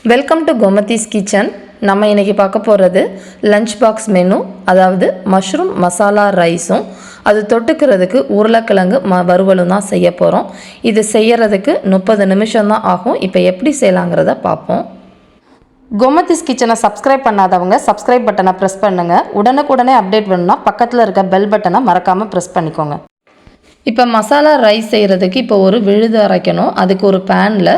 Welcome to Gomathi's kitchen. நம்ம இன்றைக்கி பார்க்க போகிறது லஞ்ச் பாக்ஸ் மெனு, அதாவது மஷ்ரூம் மசாலா ரைஸும் அது தொட்டுக்கிறதுக்கு உருளைக்கிழங்கு வறுவலும் தான் செய்ய போகிறோம். இது செய்கிறதுக்கு 30 நிமிஷம் தான் ஆகும். இப்போ எப்படி செய்யலாங்கிறத பார்ப்போம். கோமதிஸ் கிச்சனை சப்ஸ்கிரைப் பண்ணாதவங்க சப்ஸ்கிரைப் பட்டனை ப்ரெஸ் பண்ணுங்கள். உடனுக்குடனே அப்டேட் வேணும்னா பக்கத்தில் இருக்க பெல் பட்டனை மறக்காமல் ப்ரெஸ் பண்ணிக்கோங்க. இப்போ மசாலா ரைஸ் செய்கிறதுக்கு இப்போ ஒரு விழுது அரைக்கணும். அதுக்கு ஒரு பேனில்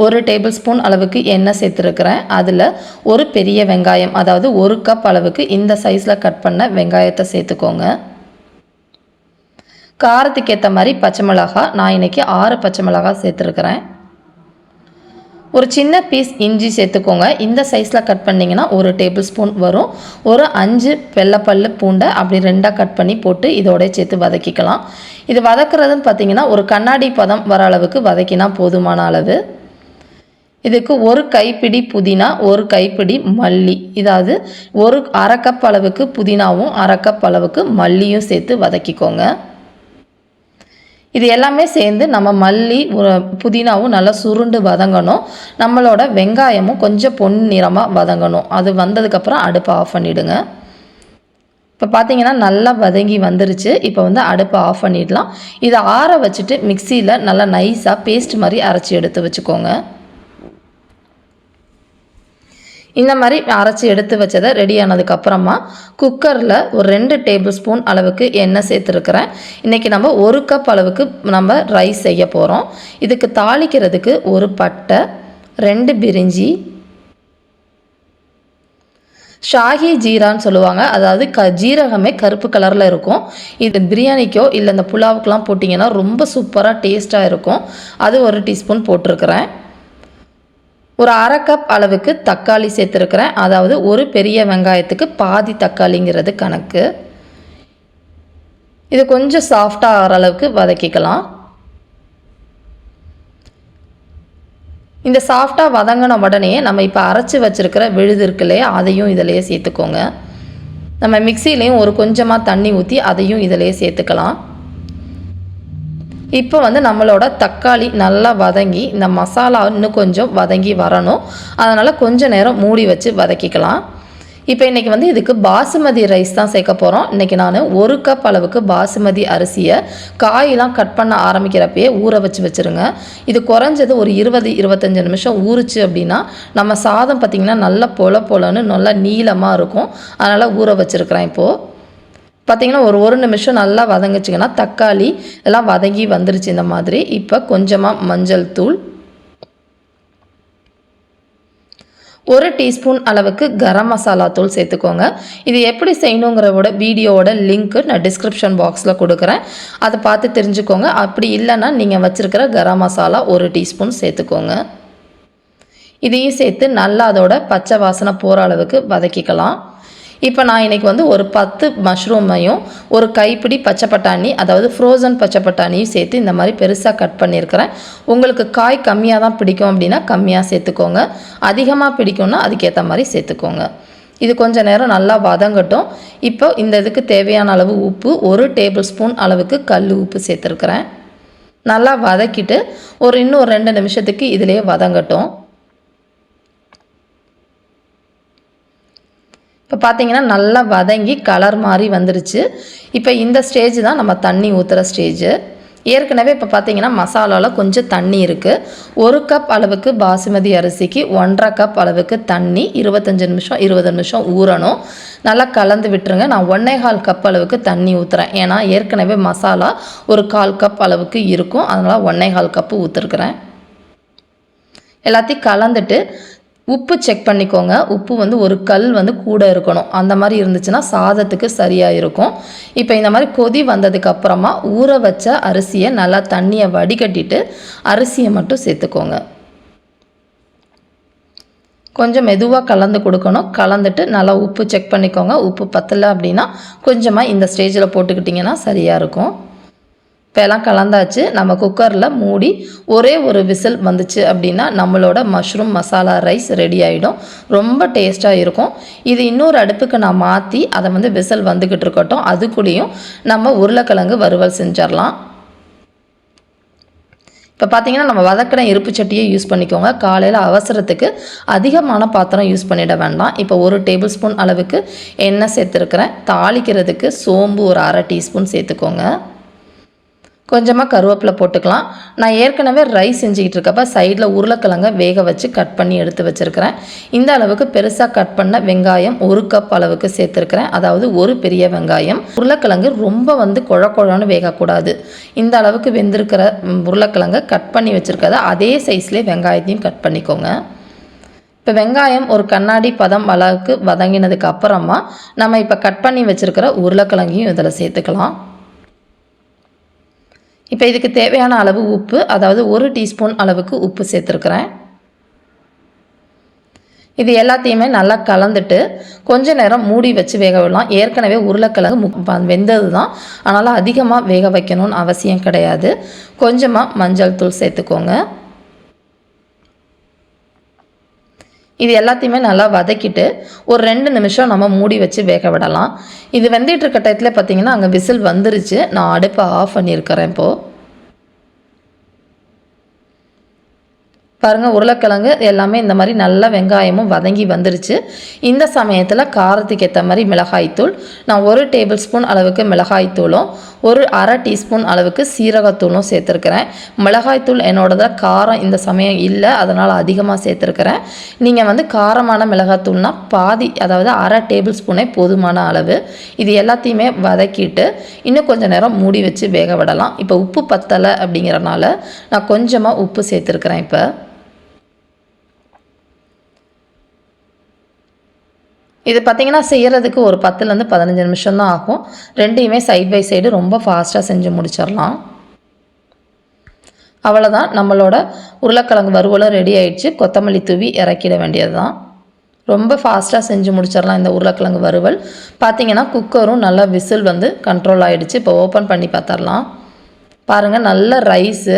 1 டேபிள் ஸ்பூன் அளவுக்கு எண்ணெய் சேர்த்துருக்கிறேன். அதில் ஒரு பெரிய வெங்காயம், அதாவது 1 கப் அளவுக்கு இந்த சைஸில் கட் பண்ண வெங்காயத்தை சேர்த்துக்கோங்க. காரத்துக்கு ஏற்ற மாதிரி பச்சை மிளகாய், நான் இன்றைக்கி 6 பச்சை மிளகாய் சேர்த்துருக்கிறேன். ஒரு சின்ன பீஸ் இஞ்சி சேர்த்துக்கோங்க. இந்த சைஸில் கட் பண்ணிங்கன்னா 1 டேபிள் ஸ்பூன் வரும். ஒரு 5 வெள்ளைப்பல் பூண்டை அப்படி 2ஆக கட் பண்ணி போட்டு இதோட சேர்த்து வதக்கிக்கலாம். இது வதக்குறதுன்னு பார்த்தீங்கன்னா ஒரு கண்ணாடி பதம் வர அளவுக்கு வதக்கினா போதுமான அளவு. இதுக்கு 1 கைப்பிடி புதினா, 1 கைப்பிடி மல்லி, இதாவது ஒரு அரை கப் அளவுக்கு புதினாவும் அரை கப் அளவுக்கு மல்லியும் சேர்த்து வதக்கிக்கோங்க. இது எல்லாமே சேர்ந்து நம்ம மல்லி புதினாவும் நல்லா சுருண்டு வதங்கணும். நம்மளோட வெங்காயமும் கொஞ்சம் பொன்னிறமாக வதங்கணும். அது வந்ததுக்கப்புறம் அடுப்பை ஆஃப் பண்ணிவிடுங்க. இப்போ பார்த்தீங்கன்னா நல்லா வதங்கி வந்துருச்சு. இப்போ அடுப்பை ஆஃப் பண்ணிடலாம். இதை ஆற வச்சுட்டு மிக்சியில் நல்லா நைஸாக பேஸ்ட் மாதிரி அரைச்சி எடுத்து வச்சுக்கோங்க. இந்த மாதிரி அரைச்சி எடுத்து வச்சதை ரெடி ஆனதுக்கப்புறமா குக்கரில் ஒரு 2 டேபிள் ஸ்பூன் அளவுக்கு எண்ணெய் சேர்த்துருக்கிறேன். இன்றைக்கி நம்ம 1 கப் அளவுக்கு நம்ம ரைஸ் செய்ய போகிறோம். இதுக்கு தாளிக்கிறதுக்கு ஒரு பட்டை, 2 பிரிஞ்சி, ஷாஹி ஜீரான்னு சொல்லுவாங்க, அதாவது ஜீரகமே கருப்பு கலரில் இருக்கும். இது பிரியாணிக்கோ இல்லை இந்த புலாவுக்கெலாம் போட்டிங்கன்னா ரொம்ப சூப்பராக டேஸ்ட்டாக இருக்கும். அது 1 டீஸ்பூன் போட்டிருக்கிறேன். ஒரு அரை கப் அளவுக்கு தக்காளி சேர்த்துருக்கிறேன். அதாவது ஒரு பெரிய வெங்காயத்துக்கு பாதி தக்காளிங்கிறது கணக்கு. இது கொஞ்சம் சாஃப்டாக ஆகிற அளவுக்கு வதக்கிக்கலாம். இந்த சாஃப்டாக வதங்கின உடனே நம்ம இப்போ அரைச்சி வச்சுருக்கிற விழுது இருக்கு இல்லையா, அதையும் இதிலையே சேர்த்துக்கோங்க. நம்ம மிக்சிலையும் ஒரு கொஞ்சமாக தண்ணி ஊற்றி அதையும் இதிலையே சேர்த்துக்கலாம். இப்போ நம்மளோட தக்காளி நல்லா வதங்கி இந்த மசாலா இன்னும் கொஞ்சம் வதங்கி வரணும். அதனால் கொஞ்சம் நேரம் மூடி வச்சு வதக்கிக்கலாம். இப்போ இன்றைக்கி இதுக்கு பாசுமதி ரைஸ் தான் சேர்க்க போகிறோம். இன்றைக்கி நான் 1 கப் அளவுக்கு பாசுமதி அரிசியை காயெல்லாம் கட் பண்ண ஆரம்பிக்கிறப்பயே ஊற வச்சுருங்க. இது குறைஞ்சது ஒரு 20-25 நிமிஷம் ஊறிச்சு அப்படின்னா நம்ம சாதம் பார்த்திங்கன்னா நல்லா பொலன்னு நல்லா நீளமாக இருக்கும். அதனால் ஊற வச்சுருக்கிறேன். இப்போது பார்த்திங்கன்னா ஒரு நிமிஷம் நல்லா வதங்கிச்சிங்கன்னா தக்காளி எல்லாம் வதங்கி வந்துருச்சு இந்த மாதிரி. இப்போ கொஞ்சமாக மஞ்சள் தூள், 1 டீஸ்பூன் அளவுக்கு கரம் மசாலா தூள் சேர்த்துக்கோங்க. இது எப்படி செய்யணுங்கிறவோட வீடியோவோட லிங்க்கு நான் டிஸ்கிரிப்ஷன் பாக்ஸில் கொடுக்குறேன். அதை பார்த்து தெரிஞ்சுக்கோங்க. அப்படி இல்லைன்னா நீங்கள் வச்சுருக்கிற கரம் மசாலா 1 டீஸ்பூன் சேர்த்துக்கோங்க. இதையும் சேர்த்து நல்லா அதோட பச்சை வாசனை போகிற அளவுக்கு வதக்கிக்கலாம். இப்போ நான் இன்றைக்கி ஒரு 10 மஷ்ரூமையும் ஒரு கைப்பிடி பச்சை பட்டாணி, அதாவது ஃப்ரோசன் பச்சை பட்டாணியும் சேர்த்து இந்த மாதிரி பெருசாக கட் பண்ணியிருக்கிறேன். உங்களுக்கு காய் கம்மியாக தான் பிடிக்கும் அப்படின்னா கம்மியாக சேர்த்துக்கோங்க. அதிகமாக பிடிக்கும்னா அதுக்கேற்ற மாதிரி சேர்த்துக்கோங்க. இது கொஞ்சம் நேரம் நல்லா வதங்கட்டும். இப்போ இந்த இதுக்கு தேவையான அளவு உப்பு, 1 டேபிள் ஸ்பூன் அளவுக்கு கல் உப்பு சேர்த்துருக்குறேன். நல்லா வதக்கிட்டு இன்னும் 2 நிமிஷத்துக்கு இதிலேயே வதங்கட்டும். இப்போ பார்த்தீங்கன்னா நல்லா வதங்கி கலர் மாதிரி வந்துருச்சு. இப்போ இந்த ஸ்டேஜ் தான் நம்ம தண்ணி ஊற்றுற ஸ்டேஜு. ஏற்கனவே இப்போ பார்த்தீங்கன்னா மசாலாவில் கொஞ்சம் தண்ணி இருக்குது. 1 கப் அளவுக்கு பாசுமதி அரிசிக்கு 1.5 கப் அளவுக்கு தண்ணி 20 நிமிஷம் ஊறணும். நல்லா கலந்து விட்டுருங்க. நான் 1.25 கப் அளவுக்கு தண்ணி ஊற்றுறேன். ஏன்னா ஏற்கனவே மசாலா ஒரு 1/4 கப் அளவுக்கு இருக்கும். அதனால் 1.25 கப்பு ஊற்றிருக்கிறேன். எல்லாத்தையும் கலந்துட்டு உப்பு செக் பண்ணிக்கோங்க. உப்பு ஒரு கல் கூட இருக்கணும். அந்த மாதிரி இருந்துச்சுன்னா சாதத்துக்கு சரியாக இருக்கும். இப்போ இந்த மாதிரி கொதி வந்ததுக்கப்புறமா ஊற வச்ச அரிசியை நல்லா தண்ணியை வடிகட்டிட்டு அரிசியை மட்டும் சேர்த்துக்கோங்க. கொஞ்சம் மெதுவாக கலந்து கொடுக்கணும். கலந்துட்டு நல்லா உப்பு செக் பண்ணிக்கோங்க. உப்பு பத்தலை அப்படின்னா கொஞ்சமாக இந்த ஸ்டேஜில் போட்டுக்கிட்டிங்கன்னா சரியாக இருக்கும். இப்போ எல்லாம் கலந்தாச்சு. நம்ம குக்கரில் மூடி ஒரே ஒரு விசில் வந்துச்சு அப்படின்னா நம்மளோட மஷ்ரூம் மசாலா ரைஸ் ரெடி ஆகிடும். ரொம்ப டேஸ்ட்டாக இருக்கும். இது இன்னொரு அடுப்புக்கு நான் மாற்றி அதை விசில் வந்துக்கிட்டு இருக்கட்டும். அதுக்குள்ளேயும் நம்ம உருளைக்கிழங்கு வறுவல் செஞ்சிடலாம். இப்போ பார்த்தீங்கன்னா நம்ம வதக்கின இருப்பு சட்டியை யூஸ் பண்ணிக்கோங்க. காலையில் அவசரத்துக்கு அதிகமான பாத்திரம் யூஸ் பண்ணிட வேண்டாம். இப்போ 1 டேபிள் ஸ்பூன் அளவுக்கு எண்ணெய் சேர்த்துருக்கிறேன். தாளிக்கிறதுக்கு சோம்பு ஒரு 1/2 டீஸ்பூன் சேர்த்துக்கோங்க. கொஞ்சமாக கருவேப்பிலை போட்டுக்கலாம். நான் ஏற்கனவே ரைஸ் செஞ்சுக்கிட்டு இருக்கப்போ சைடில் உருளைக்கிழங்க வேக வச்சு கட் பண்ணி எடுத்து வச்சுருக்கிறேன். இந்த அளவுக்கு பெருசாக கட் பண்ண வெங்காயம் 1 கப் அளவுக்கு சேர்த்துருக்கிறேன். அதாவது ஒரு பெரிய வெங்காயம். உருளைக்கிழங்கு ரொம்ப குழன்னு வேகக்கூடாது. இந்த அளவுக்கு வெந்திருக்கிற உருளைக்கிழங்க கட் பண்ணி வச்சுருக்கிறத அதே சைஸ்லேயே வெங்காயத்தையும் கட் பண்ணிக்கோங்க. இப்போ வெங்காயம் ஒரு கண்ணாடி பதம் அளவுக்கு வதங்கினதுக்கு அப்புறமா நம்ம இப்போ கட் பண்ணி வச்சுருக்கிற உருளைக்கிழங்கையும் இதில் சேர்த்துக்கலாம். இப்போ இதுக்கு தேவையான அளவு உப்பு, அதாவது 1 டீஸ்பூன் அளவுக்கு உப்பு சேர்த்துருக்குறேன். இது எல்லாத்தையுமே நல்லா கலந்துட்டு கொஞ்ச நேரம் மூடி வச்சு வேக விடலாம். ஏற்கனவே உருளைக்கிழங்கு வெந்தது தான், அதனால் அதிகமாக வேக வைக்கணும்னு அவசியம் கிடையாது. கொஞ்சமாக மஞ்சள் தூள் சேர்த்துக்கோங்க. இது எல்லாத்தையுமே நல்லா வதக்கிட்டு ஒரு 2 நிமிஷம் நம்ம மூடி வச்சு வேக விடலாம். இது வெந்துட்டு இருக்க டயத்தில் பார்த்தீங்கன்னா அங்கே விசில் வந்துருச்சு. நான் அடுப்பை ஆஃப் பண்ணியிருக்கிறேன். இப்போது பாருங்கள், உருளைக்கிழங்கு எல்லாமே இந்த மாதிரி நல்லா வெங்காயமும் வதங்கி வந்துருச்சு. இந்த சமயத்தில் காரத்துக்கு ஏற்ற மாதிரி மிளகாய்த்தூள் நான் 1 டேபிள் ஸ்பூன் அளவுக்கு மிளகாய்த்தூளும் 1/2 டீஸ்பூன் அளவுக்கு சீரகத்தூளும் சேர்த்துருக்கிறேன். மிளகாய்த்தூள் என்னோடது காரம் இந்த சமயம் இல்லை, அதனால் அதிகமாக சேர்த்துருக்கிறேன். நீங்கள் காரமான மிளகாய்த்தூள்னால் பாதி, அதாவது 1/2 டேபிள் ஸ்பூனே போதுமான அளவு. இது எல்லாத்தையுமே வதக்கிட்டு இன்னும் கொஞ்சம் நேரம் மூடி வச்சு வேக விடலாம். இப்போ உப்பு பத்தலை அப்படிங்கிறனால நான் கொஞ்சமாக உப்பு சேர்த்துருக்கிறேன். இப்போ இது பார்த்திங்கன்னா செய்கிறதுக்கு ஒரு 10லேருந்து 15 நிமிஷம் தான் ஆகும். ரெண்டையுமே சைட் பை சைடு ரொம்ப ஃபாஸ்ட்டாக செஞ்சு முடிச்சிடலாம். அவ்வளோதான், நம்மளோட உருளைக்கிழங்கு வறுவலும் ரெடி ஆகிடுச்சு. கொத்தமல்லி தூவி இறக்கிட வேண்டியது தான். ரொம்ப ஃபாஸ்ட்டாக செஞ்சு முடிச்சிடலாம் இந்த உருளைக்கிழங்கு வறுவல். பார்த்திங்கன்னா குக்கரும் நல்லா விசில் கண்ட்ரோல் ஆகிடுச்சு. இப்போ ஓப்பன் பண்ணி பார்த்துடலாம். பாருங்கள், நல்ல ரைஸு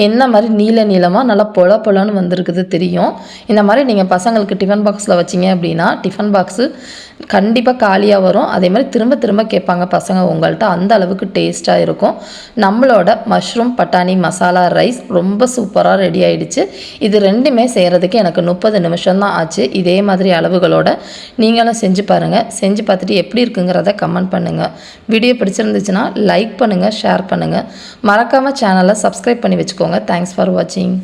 என்ன மாதிரி நீளமாக நல்லா பொலன்னு வந்திருக்குது தெரியும். இந்த மாதிரி நீங்கள் பசங்களுக்கு டிஃபன் பாக்ஸில் வச்சிங்க அப்படின்னா டிஃபன் பாக்ஸு கண்டிப்பாக காலியாக வரும். அதே மாதிரி திரும்ப திரும்ப கேட்பாங்க பசங்க உங்கள்கிட்ட. அந்த அளவுக்கு டேஸ்ட்டாக இருக்கும். நம்மளோட மஷ்ரூம் பட்டாணி மசாலா ரைஸ் ரொம்ப சூப்பராக ரெடி ஆகிடுச்சு. இது ரெண்டுமே செய்கிறதுக்கு எனக்கு 30 நிமிஷம் தான் ஆச்சு. இதே மாதிரி அளவுகளோட நீங்களும் செஞ்சு பாருங்கள். செஞ்சு பார்த்துட்டு எப்படி இருக்குங்கிறத கமெண்ட் பண்ணுங்கள். வீடியோ பிடிச்சிருந்துச்சுன்னா லைக் பண்ணுங்கள், ஷேர் பண்ணுங்கள். மறக்காமல் சேனலை சப்ஸ்கிரைப் பண்ணி வச்சுக்கோங்க. தேங்க்ஸ் ஃபார் வாட்சிங்.